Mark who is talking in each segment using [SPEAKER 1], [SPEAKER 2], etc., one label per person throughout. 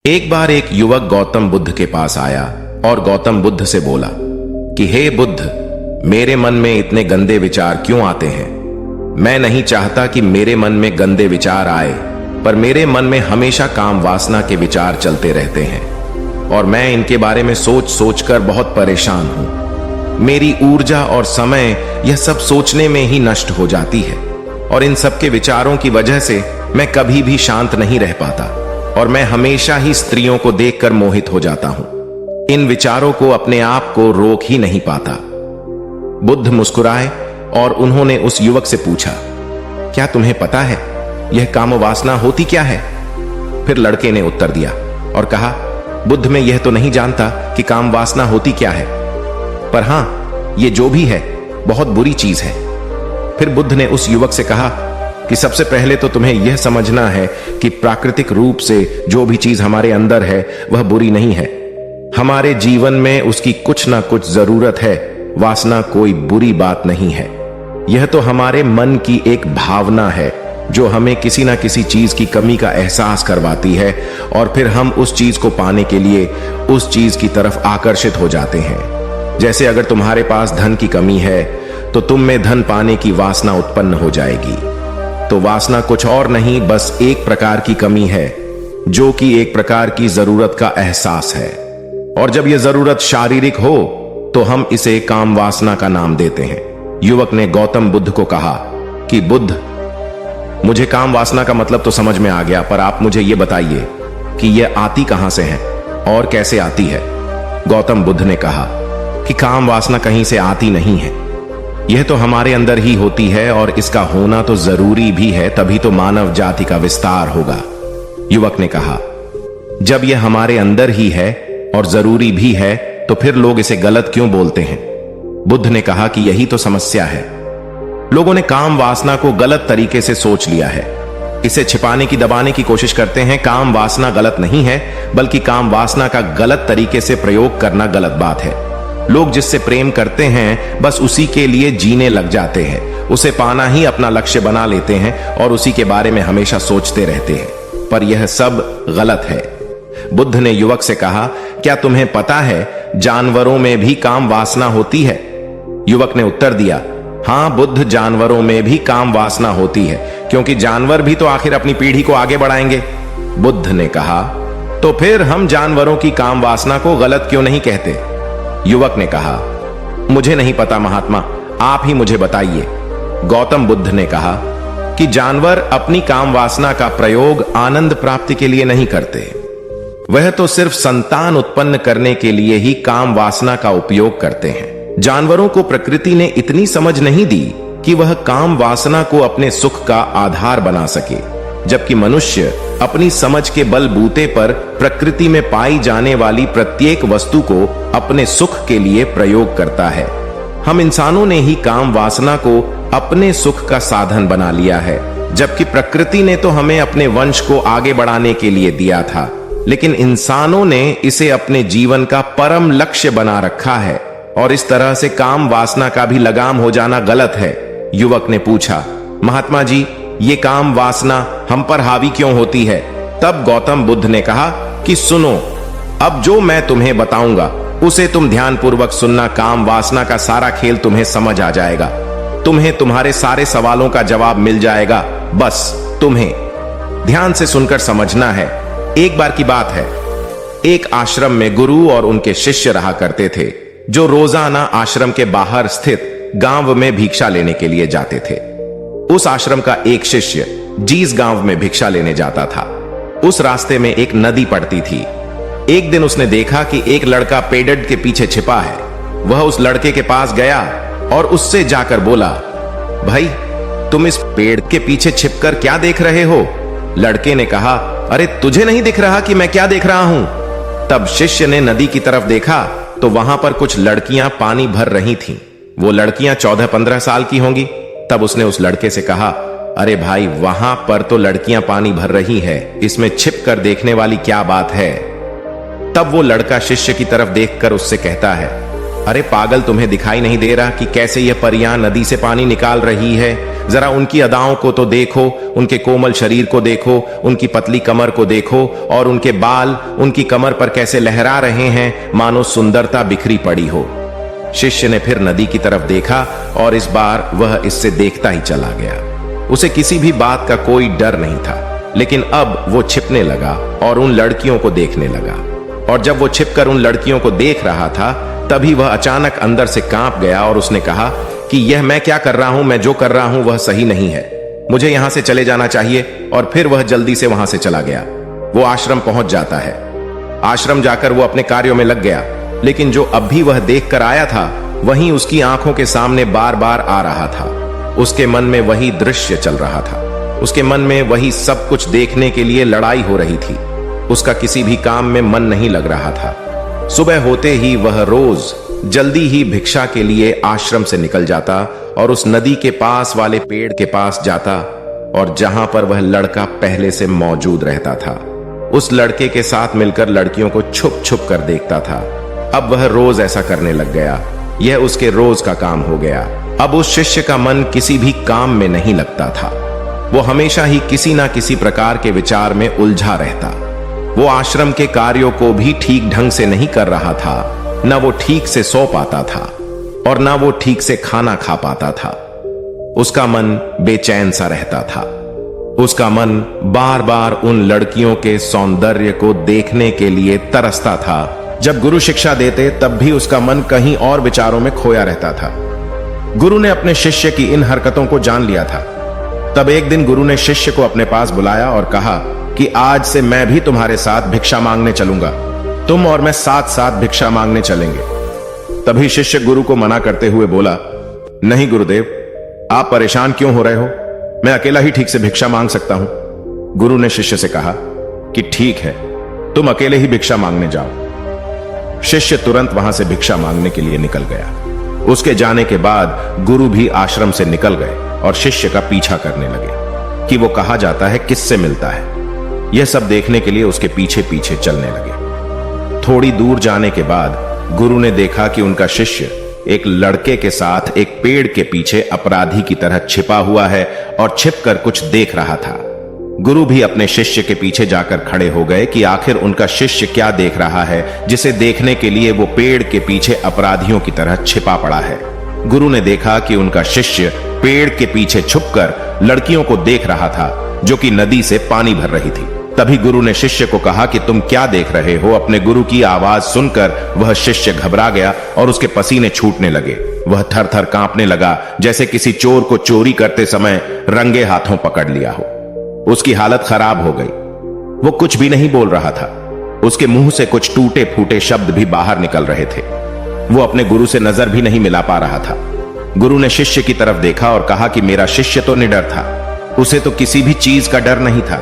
[SPEAKER 1] एक बार एक युवक गौतम बुद्ध के पास आया और गौतम बुद्ध से बोला कि हे बुद्ध, मेरे मन में इतने गंदे विचार क्यों आते हैं। मैं नहीं चाहता कि मेरे मन में गंदे विचार आए, पर मेरे मन में हमेशा काम वासना के विचार चलते रहते हैं और मैं इनके बारे में सोच सोच कर बहुत परेशान हूं। मेरी ऊर्जा और समय यह सब सोचने में ही नष्ट हो जाती है और इन सब के विचारों की वजह से मैं कभी भी शांत नहीं रह पाता और मैं हमेशा ही स्त्रियों को देखकर मोहित हो जाता हूं। इन विचारों को अपने आप को रोक ही नहीं पाता। बुद्ध मुस्कुराए और उन्होंने उस युवक से पूछा, क्या तुम्हें पता है यह काम वासना होती क्या है? फिर लड़के ने उत्तर दिया और कहा, बुद्ध, मैं यह तो नहीं जानता कि काम वासना होती क्या है, पर हां, यह जो भी है बहुत बुरी चीज है। फिर बुद्ध ने उस युवक से कहा कि सबसे पहले तो तुम्हें यह समझना है कि प्राकृतिक रूप से जो भी चीज हमारे अंदर है वह बुरी नहीं है। हमारे जीवन में उसकी कुछ ना कुछ जरूरत है। वासना कोई बुरी बात नहीं है। यह तो हमारे मन की एक भावना है जो हमें किसी ना किसी चीज की कमी का एहसास करवाती है और फिर हम उस चीज को पाने के लिए उस चीज की तरफ आकर्षित हो जाते हैं। जैसे अगर तुम्हारे पास धन की कमी है तो तुम में धन पाने की वासना उत्पन्न हो जाएगी। तो वासना कुछ और नहीं, बस एक प्रकार की कमी है जो कि एक प्रकार की जरूरत का एहसास है। और जब यह जरूरत शारीरिक हो तो हम इसे काम वासना का नाम देते हैं। युवक ने गौतम बुद्ध को कहा कि बुद्ध, मुझे काम वासना का मतलब तो समझ में आ गया, पर आप मुझे यह बताइए कि यह आती कहां से है और कैसे आती है। गौतम बुद्ध ने कहा कि काम वासना कहीं से आती नहीं है, यह तो हमारे अंदर ही होती है और इसका होना तो जरूरी भी है, तभी तो मानव जाति का विस्तार होगा। युवक ने कहा, जब यह हमारे अंदर ही है और जरूरी भी है तो फिर लोग इसे गलत क्यों बोलते हैं? बुद्ध ने कहा कि यही तो समस्या है। लोगों ने काम वासना को गलत तरीके से सोच लिया है। इसे छिपाने की, दबाने की कोशिश करते हैं। काम वासना गलत नहीं है, बल्कि काम वासना का गलत तरीके से प्रयोग करना गलत बात है। लोग जिससे प्रेम करते हैं बस उसी के लिए जीने लग जाते हैं, उसे पाना ही अपना लक्ष्य बना लेते हैं और उसी के बारे में हमेशा सोचते रहते हैं, पर यह सब गलत है। बुद्ध ने युवक से कहा, क्या तुम्हें पता है जानवरों में भी काम वासना होती है? युवक ने उत्तर दिया, हां बुद्ध, जानवरों में भी काम वासना होती है, क्योंकि जानवर भी तो आखिर अपनी पीढ़ी को आगे बढ़ाएंगे। बुद्ध ने कहा, तो फिर हम जानवरों की काम वासना को गलत क्यों नहीं कहते? युवक ने कहा, मुझे नहीं पता महात्मा, आप ही मुझे बताइए। गौतम बुद्ध ने कहा कि जानवर अपनी काम वासना का प्रयोग आनंद प्राप्ति के लिए नहीं करते, वह तो सिर्फ संतान उत्पन्न करने के लिए ही काम वासना का उपयोग करते हैं। जानवरों को प्रकृति ने इतनी समझ नहीं दी कि वह काम वासना को अपने सुख का आधार बना सके, जबकि मनुष्य अपनी समझ के बलबूते पर प्रकृति में पाई जाने वाली प्रत्येक वस्तु को अपने सुख के लिए प्रयोग करता है। हम इंसानों ने ही काम वासना को अपने सुख का साधन बना लिया है, जबकि प्रकृति ने तो हमें अपने वंश को आगे बढ़ाने के लिए दिया था, लेकिन इंसानों ने इसे अपने जीवन का परम लक्ष्य बना रखा है और इस तरह से काम वासना का भी लगाम हो जाना गलत है। युवक ने पूछा, महात्मा जी, ये काम वासना हम पर हावी क्यों होती है? तब गौतम बुद्ध ने कहा कि सुनो, अब जो मैं तुम्हें बताऊंगा उसे तुम ध्यानपूर्वक सुनना। काम वासना का सारा खेल तुम्हें समझ आ जाएगा, तुम्हें तुम्हारे सारे सवालों का जवाब मिल जाएगा। बस तुम्हें ध्यान से सुनकर समझना है। एक बार की बात है, एक आश्रम में गुरु और उनके शिष्य रहा करते थे, जो रोजाना आश्रम के बाहर स्थित गांव में भिक्षा लेने के लिए जाते थे। उस आश्रम का एक शिष्य जिस गांव में भिक्षा लेने जाता था, उस रास्ते में एक नदी पड़ती थी। एक दिन उसने देखा कि एक लड़का पेड़ के पीछे छिपा है। वह उस लड़के के पास गया और उससे जाकर बोला, भाई, तुम इस पेड़ के पीछे छिपकर क्या देख रहे हो? लड़के ने कहा, अरे तुझे नहीं दिख रहा कि मैं क्या देख रहा हूं? तब शिष्य ने नदी की तरफ देखा तो वहां पर कुछ लड़कियां पानी भर रही थीं। वो लड़कियां 14-15 साल की होंगी। तब उसने उस लड़के से कहा, अरे भाई, वहां पर तो लड़कियां पानी भर रही है, इसमें छिप कर देखने वाली क्या बात है? तब वो लड़का शिष्य की तरफ देखकर उससे कहता है, अरे पागल, तुम्हें दिखाई नहीं दे रहा कि कैसे यह परियां नदी से पानी निकाल रही है? जरा उनकी अदाओं को तो देखो, उनके कोमल शरीर को देखो, उनकी पतली कमर को देखो, और उनके बाल उनकी कमर पर कैसे लहरा रहे हैं, मानो सुंदरता बिखरी पड़ी हो। शिष्य ने फिर नदी की तरफ देखा और इस बार वह इससे देखता ही चला गया। उसे किसी भी बात का कोई डर नहीं था, लेकिन अब वो छिपने लगा और उन लड़कियों को देखने लगा। और जब वो छिपकर उन लड़कियों को देख रहा था, तभी वह अचानक अंदर से कांप गया और उसने कहा कि यह मैं क्या कर रहा हूं? मैं जो कर रहा हूं वह सही नहीं है, मुझे यहां से चले जाना चाहिए। और फिर वह जल्दी से वहां से चला गया। वो आश्रम पहुंच जाता है। आश्रम जाकर वो अपने कार्यों में लग गया, लेकिन जो अब भी वह देख कर आया था वहीं उसकी आंखों के सामने बार बार आ रहा था। उसके मन में वही दृश्य चल रहा था। उसके मन में वही सब कुछ देखने के लिए लड़ाई हो रही थी। उसका किसी भी काम में मन नहीं लग रहा था। सुबह होते ही वह रोज जल्दी ही भिक्षा के लिए आश्रम से निकल जाता और उस नदी के पास वाले पेड़ के पास जाता, और जहां पर वह लड़का पहले से मौजूद रहता था, उस लड़के के साथ मिलकर लड़कियों को छुप छुप कर देखता था। अब वह रोज ऐसा करने लग गया। यह उसके रोज का काम हो गया। अब उस शिष्य का मन किसी भी काम में नहीं लगता था। वो हमेशा ही किसी ना किसी प्रकार के विचार में उलझा रहता। वो आश्रम के कार्यों को भी ठीक ढंग से नहीं कर रहा था। न वो ठीक से सो पाता था और न वो ठीक से खाना खा पाता था। उसका मन बेचैन सा रहता था। उसका मन बार बार उन लड़कियों के सौंदर्य को देखने के लिए तरसता था। जब गुरु शिक्षा देते तब भी उसका मन कहीं और विचारों में खोया रहता था। गुरु ने अपने शिष्य की इन हरकतों को जान लिया था। तब एक दिन गुरु ने शिष्य को अपने पास बुलाया और कहा कि आज से मैं भी तुम्हारे साथ भिक्षा मांगने चलूंगा। तुम और मैं साथ साथ भिक्षा मांगने चलेंगे। तभी शिष्य गुरु को मना करते हुए बोला, नहीं गुरुदेव, आप परेशान क्यों हो रहे हो? मैं अकेला ही ठीक से भिक्षा मांग सकता हूं। गुरु ने शिष्य से कहा कि ठीक है, तुम अकेले ही भिक्षा मांगने जाओ। शिष्य तुरंत वहां से भिक्षा मांगने के लिए निकल गया। उसके जाने के बाद गुरु भी आश्रम से निकल गए और शिष्य का पीछा करने लगे कि वो कहा जाता है, किससे मिलता है। यह सब देखने के लिए उसके पीछे पीछे चलने लगे। थोड़ी दूर जाने के बाद गुरु ने देखा कि उनका शिष्य एक लड़के के साथ एक पेड़ के पीछे अपराधी की तरह छिपा हुआ है और छिपकर कुछ देख रहा था। गुरु भी अपने शिष्य के पीछे जाकर खड़े हो गए कि आखिर उनका शिष्य क्या देख रहा है, जिसे देखने के लिए वो पेड़ के पीछे अपराधियों की तरह छिपा पड़ा है। गुरु ने देखा कि उनका शिष्य पेड़ के पीछे छुपकर लड़कियों को देख रहा था जो कि नदी से पानी भर रही थी। तभी गुरु ने शिष्य को कहा कि तुम क्या देख रहे हो? अपने गुरु की आवाज सुनकर वह शिष्य घबरा गया और उसके पसीने छूटने लगे। वह थर थर कांपने लगा, जैसे किसी चोर को चोरी करते समय रंगे हाथों पकड़ लिया हो। उसकी हालत खराब हो गई। वो कुछ भी नहीं बोल रहा था। उसके मुंह से कुछ टूटे फूटे शब्द भी बाहर निकल रहे थे। वो अपने गुरु से नजर भी नहीं मिला पा रहा था। गुरु ने शिष्य की तरफ देखा और कहा कि मेरा शिष्य तो निडर था, उसे तो किसी भी चीज का डर नहीं था,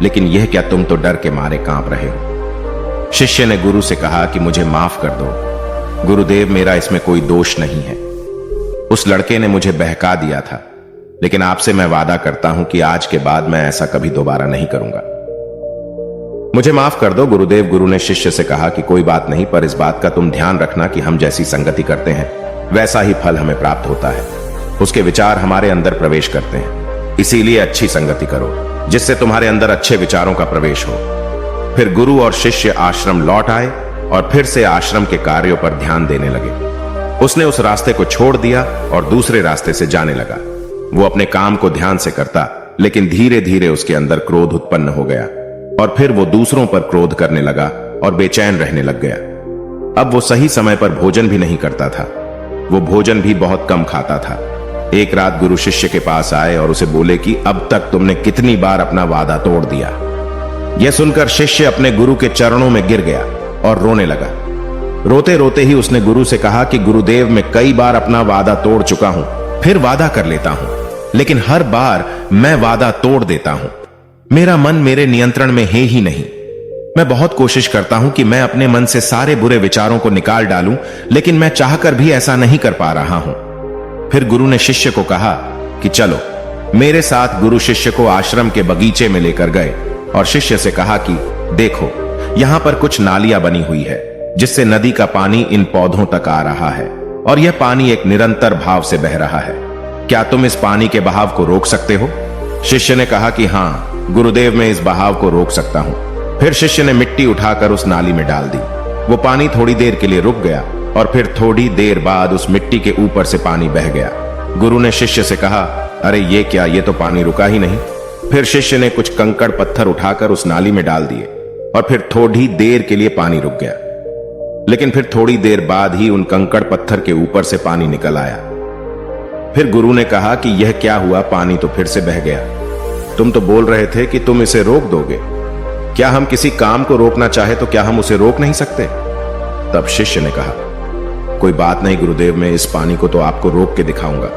[SPEAKER 1] लेकिन यह क्या, तुम तो डर के मारे कांप रहे हो। शिष्य ने गुरु से कहा कि मुझे माफ कर दो गुरुदेव, मेरा इसमें कोई दोष नहीं है। उस लड़के ने मुझे बहका दिया था, लेकिन आपसे मैं वादा करता हूं कि आज के बाद मैं ऐसा कभी दोबारा नहीं करूंगा। मुझे माफ कर दो गुरुदेव। गुरु ने शिष्य से कहा कि कोई बात नहीं, पर इस बात का तुम ध्यान रखना कि हम जैसी संगति करते हैं वैसा ही फल हमें प्राप्त होता है। उसके विचार हमारे अंदर प्रवेश करते हैं, इसीलिए अच्छी संगति करो जिससे तुम्हारे अंदर अच्छे विचारों का प्रवेश हो। फिर गुरु और शिष्य आश्रम लौट आए और फिर से आश्रम के कार्यों पर ध्यान देने लगे। उसने उस रास्ते को छोड़ दिया और दूसरे रास्ते से जाने लगा। वो अपने काम को ध्यान से करता, लेकिन धीरे धीरे उसके अंदर क्रोध उत्पन्न हो गया और फिर वो दूसरों पर क्रोध करने लगा और बेचैन रहने लग गया। अब वो सही समय पर भोजन भी नहीं करता था। वो भोजन भी बहुत कम खाता था। एक रात गुरु शिष्य के पास आए और उसे बोले कि अब तक तुमने कितनी बार अपना वादा तोड़ दिया। यह सुनकर शिष्य अपने गुरु के चरणों में गिर गया और रोने लगा। रोते रोते ही उसने गुरु से कहा कि गुरुदेव, मैं कई बार अपना वादा तोड़ चुका हूं, फिर वादा कर लेता हूं, लेकिन हर बार मैं वादा तोड़ देता हूं। मेरा मन मेरे नियंत्रण में है ही नहीं। मैं बहुत कोशिश करता हूं कि मैं अपने मन से सारे बुरे विचारों को निकाल डालूं, लेकिन मैं चाहकर भी ऐसा नहीं कर पा रहा हूं। फिर गुरु ने शिष्य को कहा कि चलो मेरे साथ। गुरु शिष्य को आश्रम के बगीचे में लेकर गए और शिष्य से कहा कि देखो, यहां पर कुछ नालियां बनी हुई है। जिससे नदी का पानी इन पौधों तक आ रहा है और यह पानी एक निरंतर भाव से बह रहा है। क्या तुम इस पानी के बहाव को रोक सकते हो? शिष्य ने कहा कि हां गुरुदेव, मैं इस बहाव को रोक सकता हूं। फिर शिष्य ने मिट्टी उठाकर उस नाली में डाल दी। वो पानी थोड़ी देर के लिए रुक गया और फिर थोड़ी देर बाद उस मिट्टी के ऊपर से पानी बह गया। गुरु ने शिष्य से कहा, अरे ये क्या, ये तो पानी रुका ही नहीं। फिर शिष्य ने कुछ कंकड़ पत्थर उठाकर उस नाली में डाल दिए और फिर थोड़ी देर के लिए पानी रुक गया। लेकिन फिर थोड़ी देर बाद ही उन कंकड़ पत्थर के ऊपर से पानी निकल आया। फिर गुरु ने कहा कि यह क्या हुआ, पानी तो फिर से बह गया। तुम तो बोल रहे थे कि तुम इसे रोक दोगे। क्या हम किसी काम को रोकना चाहे तो क्या हम उसे रोक नहीं सकते? तब शिष्य ने कहा, कोई बात नहीं गुरुदेव, मैं इस पानी को तो आपको रोक के दिखाऊंगा।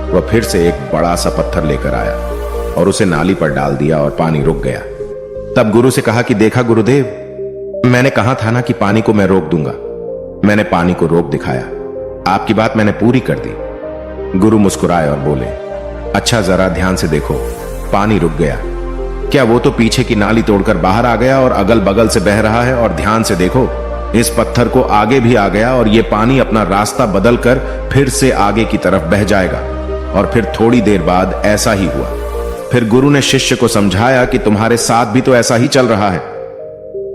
[SPEAKER 1] वह फिर से एक बड़ा सा पत्थर लेकर आया और उसे नाली पर डाल दिया और पानी रुक गया। तब गुरु से कहा कि देखा गुरुदेव, मैंने कहा था ना कि पानी को मैं रोक दूंगा। मैंने पानी को रोक दिखाया। आपकी बात मैंने पूरी कर दी। गुरु मुस्कुराए और बोले, अच्छा जरा ध्यान से देखो, पानी रुक गया। क्या वो तो पीछे की नाली तोड़कर बाहर आ गया और अगल बगल से बह रहा है, और ध्यान से देखो इस पत्थर को आगे भी आ गया और ये पानी अपना रास्ता बदलकर फिर से आगे की तरफ बह जाएगा। और फिर थोड़ी देर बाद ऐसा ही हुआ। फिर गुरु ने शिष्य को समझाया कि तुम्हारे साथ भी तो ऐसा ही चल रहा है।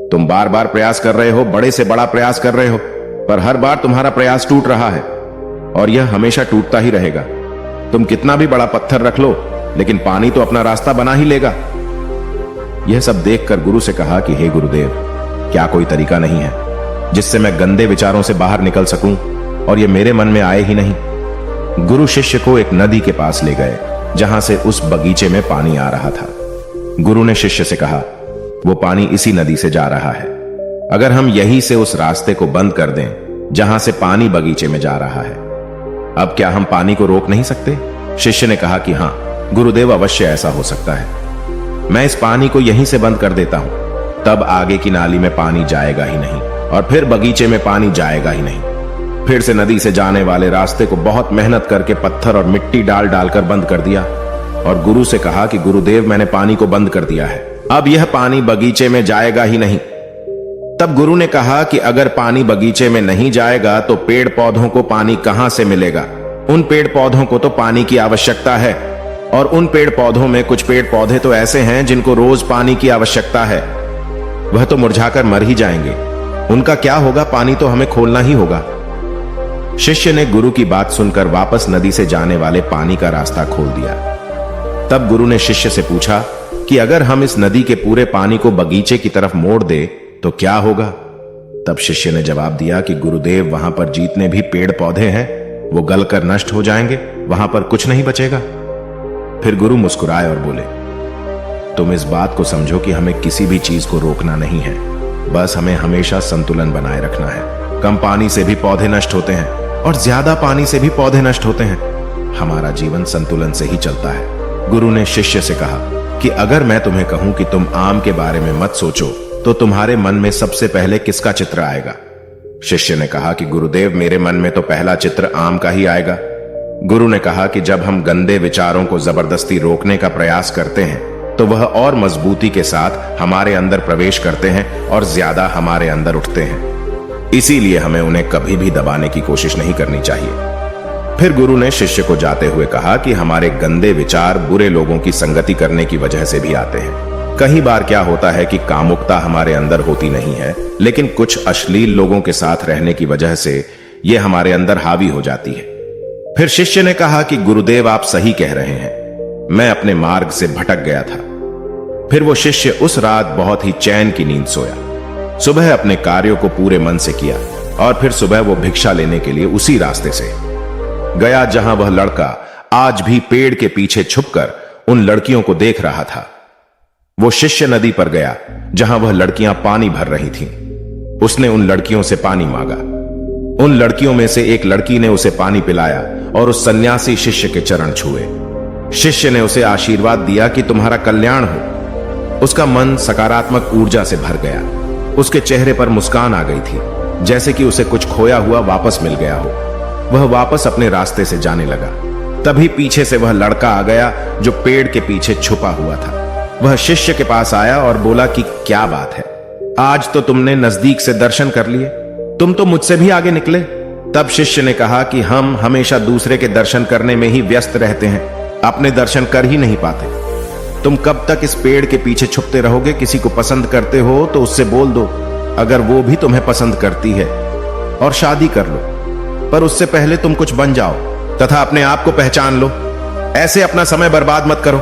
[SPEAKER 1] तुम बार बार प्रयास कर रहे हो, बड़े से बड़ा प्रयास कर रहे हो, पर हर बार तुम्हारा प्रयास टूट रहा है और यह हमेशा टूटता ही रहेगा। तुम कितना भी बड़ा पत्थर रख लो, लेकिन पानी तो अपना रास्ता बना ही लेगा। यह सब देखकर गुरु से कहा कि हे गुरुदेव, क्या कोई तरीका नहीं है जिससे मैं गंदे विचारों से बाहर निकल सकूं और यह मेरे मन में आए ही नहीं? गुरु शिष्य को एक नदी के पास ले गए जहां से उस बगीचे में पानी आ रहा था। गुरु ने शिष्य से कहा, वो पानी इसी नदी से जा रहा है। अगर हम यहीं से उस रास्ते को बंद कर दें जहां से पानी बगीचे में जा रहा है, अब क्या हम पानी को रोक नहीं सकते? शिष्य ने कहा कि हां गुरुदेव, अवश्य ऐसा हो सकता है। मैं इस पानी को यहीं से बंद कर देता हूं, तब आगे की नाली में पानी जाएगा ही नहीं और फिर बगीचे में पानी जाएगा ही नहीं। फिर से नदी से जाने वाले रास्ते को बहुत मेहनत करके पत्थर और मिट्टी डाल डालकर बंद कर दिया और गुरु से कहा कि गुरुदेव, मैंने पानी को बंद कर दिया है, अब यह पानी बगीचे में जाएगा ही नहीं। तब गुरु ने कहा कि अगर पानी बगीचे में नहीं जाएगा तो पेड़ पौधों को पानी कहां से मिलेगा? उन पेड़ पौधों को तो पानी की आवश्यकता है, और उन पेड़ पौधों में कुछ पेड़ पौधे तो ऐसे हैं जिनको रोज पानी की आवश्यकता है। वह तो मुरझाकर मर ही जाएंगे। उनका क्या होगा? पानी तो हमें खोलना ही होगा। शिष्य ने गुरु की बात सुनकर वापस नदी से जाने वाले पानी का रास्ता खोल दिया। तब गुरु ने शिष्य से पूछा कि अगर हम इस नदी के पूरे पानी को बगीचे की तरफ मोड़ दे तो क्या होगा? तब शिष्य ने जवाब दिया कि गुरुदेव, वहां पर जितने भी पेड़ पौधे हैं वो गलकर नष्ट हो जाएंगे, वहां पर कुछ नहीं बचेगा। फिर गुरु मुस्कुराए और बोले, तुम इस बात को समझो कि हमें किसी भी चीज को रोकना नहीं है, बस हमें हमेशा संतुलन बनाए रखना है। कम पानी से भी पौधे नष्ट होते हैं और ज्यादा पानी से भी पौधे नष्ट होते हैं। हमारा जीवन संतुलन से ही चलता है। गुरु ने शिष्य से कहा कि अगर मैं तुम्हें कहूं कि तुम आम के बारे में मत सोचो तो तुम्हारे मन में सबसे पहले किसका चित्र आएगा? शिष्य ने कहा कि गुरुदेव, मेरे मन में तो पहला चित्र आम का ही आएगा। गुरु ने कहा कि जब हम गंदे विचारों को जबरदस्ती रोकने का प्रयास करते हैं तो वह और मजबूती के साथ हमारे अंदर प्रवेश करते हैं और ज्यादा हमारे अंदर उठते हैं। इसीलिए हमें उन्हें कभी भी दबाने की कोशिश नहीं करनी चाहिए। फिर गुरु ने शिष्य को जाते हुए कहा कि हमारे गंदे विचार बुरे लोगों की संगति करने की वजह से भी आते हैं। कई बार क्या होता है कि कामुकता हमारे अंदर होती नहीं है, लेकिन कुछ अश्लील लोगों के साथ रहने की वजह से यह हमारे अंदर हावी हो जाती है। फिर शिष्य ने कहा कि गुरुदेव, आप सही कह रहे हैं, मैं अपने मार्ग से भटक गया था। फिर वो शिष्य उस रात बहुत ही चैन की नींद सोया। सुबह अपने कार्यों को पूरे मन से किया और फिर सुबह वो भिक्षा लेने के लिए उसी रास्ते से गया जहां वह लड़का आज भी पेड़ के पीछे छुपकर उन लड़कियों को देख रहा था। वो शिष्य नदी पर गया जहां वह लड़कियां पानी भर रही थीं। उसने उन लड़कियों से पानी मांगा। उन लड़कियों में से एक लड़की ने उसे पानी पिलाया और उस सन्यासी शिष्य के चरण छुए। शिष्य ने उसे आशीर्वाद दिया कि तुम्हारा कल्याण हो। उसका मन सकारात्मक ऊर्जा से भर गया। उसके चेहरे पर मुस्कान आ गई थी, जैसे कि उसे कुछ खोया हुआ वापस मिल गया हो। वह वापस अपने रास्ते से जाने लगा। तभी पीछे से वह लड़का आ गया जो पेड़ के पीछे छुपा हुआ था। वह शिष्य के पास आया और बोला कि क्या बात है, आज तो तुमने नजदीक से दर्शन कर लिए, तुम तो मुझसे भी आगे निकले। तब शिष्य ने कहा कि हम हमेशा दूसरे के दर्शन करने में ही व्यस्त रहते हैं, अपने दर्शन कर ही नहीं पाते। तुम कब तक इस पेड़ के पीछे छुपते रहोगे? किसी को पसंद करते हो तो उससे बोल दो, अगर वो भी तुम्हें पसंद करती है, और शादी कर लो। पर उससे पहले तुम कुछ बन जाओ तथा अपने आप को पहचान लो। ऐसे अपना समय बर्बाद मत करो।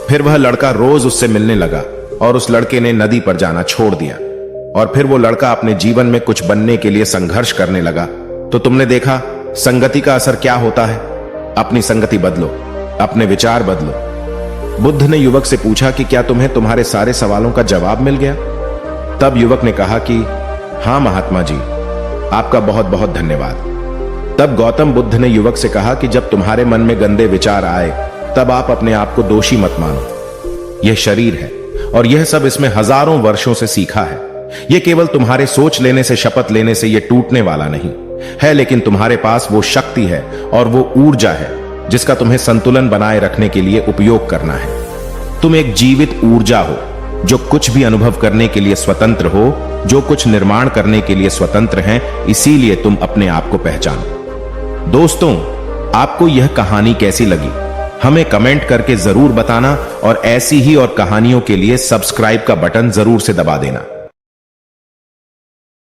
[SPEAKER 1] फिर वह लड़का रोज उससे मिलने लगा और उस लड़के ने नदी पर जाना छोड़ दिया। और फिर वो लड़का अपने जीवन में कुछ बनने के लिए संघर्ष करने लगा। तो तुमने देखा संगति का असर क्या होता है। अपनी संगति बदलो, अपने विचार बदलो। बुद्ध ने युवक से पूछा कि क्या तुम्हें तुम्हारे सारे सवालों का जवाब मिल गया? तब युवक ने कहा कि हां महात्मा जी, आपका बहुत बहुत धन्यवाद। तब गौतम बुद्ध ने युवक से कहा कि जब तुम्हारे मन में गंदे विचार आए तब आप अपने आप को दोषी मत मानो। यह शरीर है और यह सब इसमें हजारों वर्षों से सीखा है। यह केवल तुम्हारे सोच लेने से, शपथ लेने से यह टूटने वाला नहीं है, लेकिन तुम्हारे पास वो शक्ति है और वो ऊर्जा है जिसका तुम्हें संतुलन बनाए रखने के लिए उपयोग करना है। तुम एक जीवित ऊर्जा हो जो कुछ भी अनुभव करने के लिए स्वतंत्र हो, जो कुछ निर्माण करने के लिए स्वतंत्र हैं। इसीलिए तुम अपने आप को पहचानो। दोस्तों, आपको यह कहानी कैसी लगी हमें कमेंट करके जरूर बताना, और ऐसी ही और कहानियों के लिए सब्सक्राइब का बटन जरूर से दबा देना।